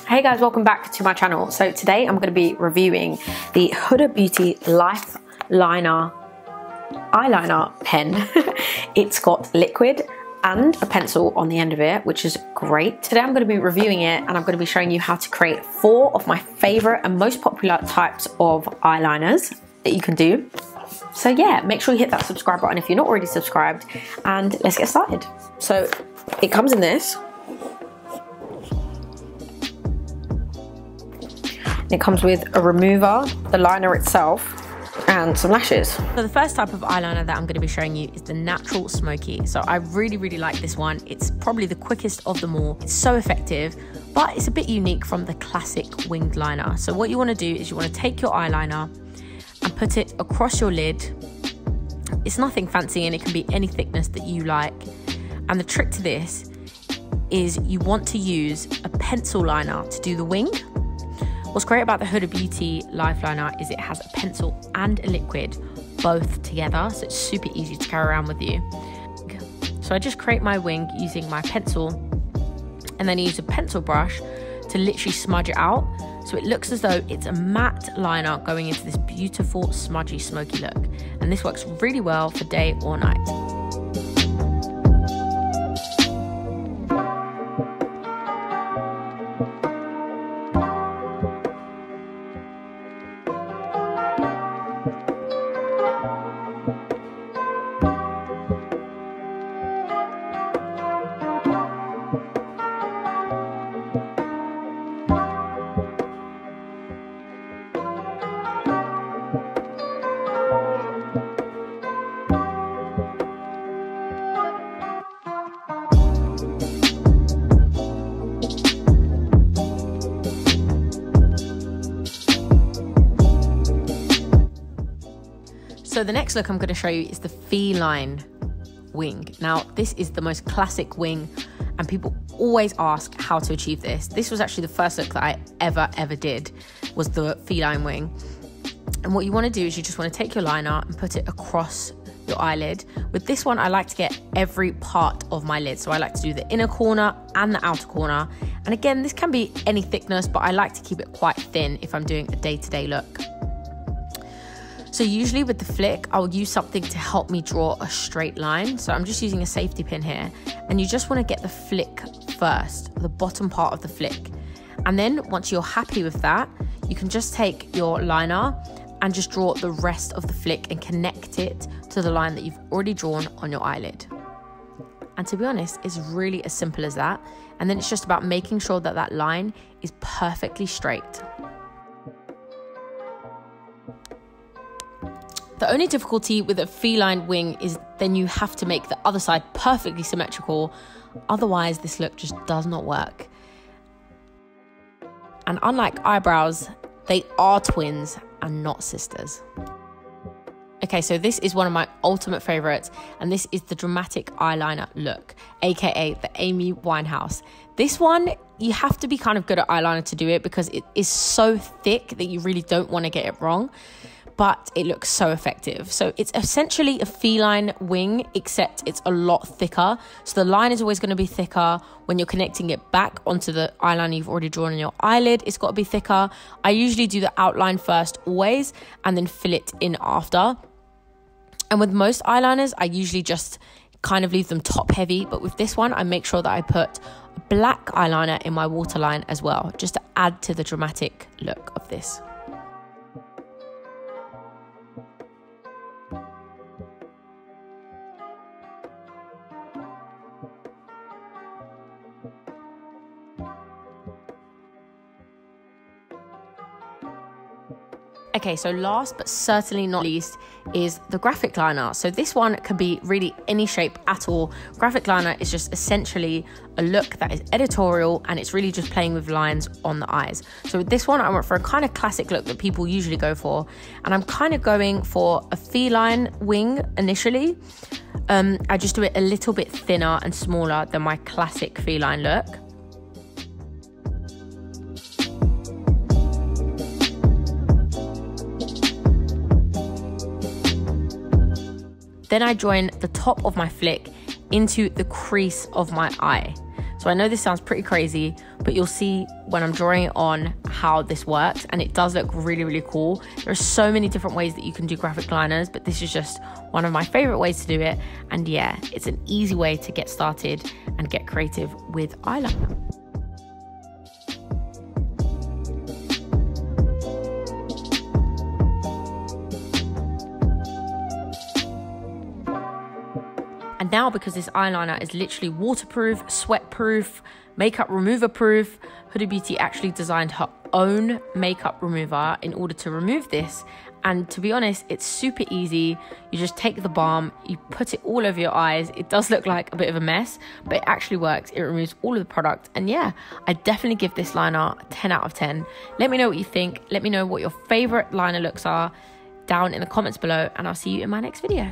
Hey guys, welcome back to my channel. So today I'm going to be reviewing the Huda Beauty Lifeliner eyeliner pen. It's got liquid and a pencil on the end of it, which is great. Today I'm going to be reviewing it and I'm going to be showing you how to create 4 of my favorite and most popular types of eyeliners that you can do. So yeah, make sure you hit that subscribe button if you're not already subscribed, and let's get started. So it comes in this. It comes with a remover, the liner itself, and some lashes. So the first type of eyeliner that I'm going to be showing you is the natural Smokey. So I really like this one. It's probably the quickest of them all. It's so effective, but it's a bit unique from the classic winged liner. So what you want to do is you want to take your eyeliner and put it across your lid. It's nothing fancy and it can be any thickness that you like. And the trick to this is you want to use a pencil liner to do the wing. What's great about the Huda Beauty Lifeliner is it has a pencil and a liquid both together, so it's super easy to carry around with you. So I just create my wing using my pencil, and then I use a pencil brush to literally smudge it out, so it looks as though it's a matte liner going into this beautiful smudgy smoky look. And this works really well for day or night. So the next look I'm going to show you is the Feline Wing. Now, this is the most classic wing, and people always ask how to achieve this. This was actually the first look that I ever did, was the Feline Wing. And what you want to do is you just want to take your liner and put it across your eyelid. With this one, I like to get every part of my lid. So I like to do the inner corner and the outer corner. And again, this can be any thickness, but I like to keep it quite thin if I'm doing a day-to-day look. So usually with the flick, I'll use something to help me draw a straight line. So I'm just using a safety pin here, and you just want to get the flick first, the bottom part of the flick. And then once you're happy with that, you can just take your liner and just draw the rest of the flick and connect it to the line that you've already drawn on your eyelid. And to be honest, it's really as simple as that. And then it's just about making sure that that line is perfectly straight. The only difficulty with a feline wing is then you have to make the other side perfectly symmetrical. Otherwise, this look just does not work. And unlike eyebrows, they are twins and not sisters. Okay, so this is one of my ultimate favorites, and this is the dramatic eyeliner look, aka the Amy Winehouse. This one, you have to be kind of good at eyeliner to do it because it is so thick that you really don't want to get it wrong. But it looks so effective. So it's essentially a feline wing, except it's a lot thicker. So the line is always going to be thicker. When you're connecting it back onto the eyeliner you've already drawn on your eyelid, it's got to be thicker. I usually do the outline first always, and then fill it in after. And with most eyeliners, I usually just kind of leave them top heavy. But with this one, I make sure that I put a black eyeliner in my waterline as well, just to add to the dramatic look of this. Okay, so last but certainly not least is the graphic liner. So this one can be really any shape at all. Graphic liner is just essentially a look that is editorial, and it's really just playing with lines on the eyes. So with this one, I went for a kind of classic look that people usually go for, and I'm kind of going for a feline wing initially. I just do it a little bit thinner and smaller than my classic feline look. Then I join the top of my flick into the crease of my eye. So So I know this sounds pretty crazy, but you'll see when I'm drawing it on how this works, and it does look really, really cool. There are so many different ways that you can do graphic liners, but this is just one of my favorite ways to do it. And yeah, it's an easy way to get started and get creative with eyeliner. And now, because this eyeliner is literally waterproof, sweat-proof, makeup remover proof, Huda Beauty actually designed her own makeup remover in order to remove this. And to be honest, it's super easy. You just take the balm, you put it all over your eyes. It does look like a bit of a mess, but it actually works. It removes all of the product. And yeah, I definitely give this liner 10 out of 10. Let me know what you think. Let me know what your favorite liner looks are down in the comments below, and I'll see you in my next video.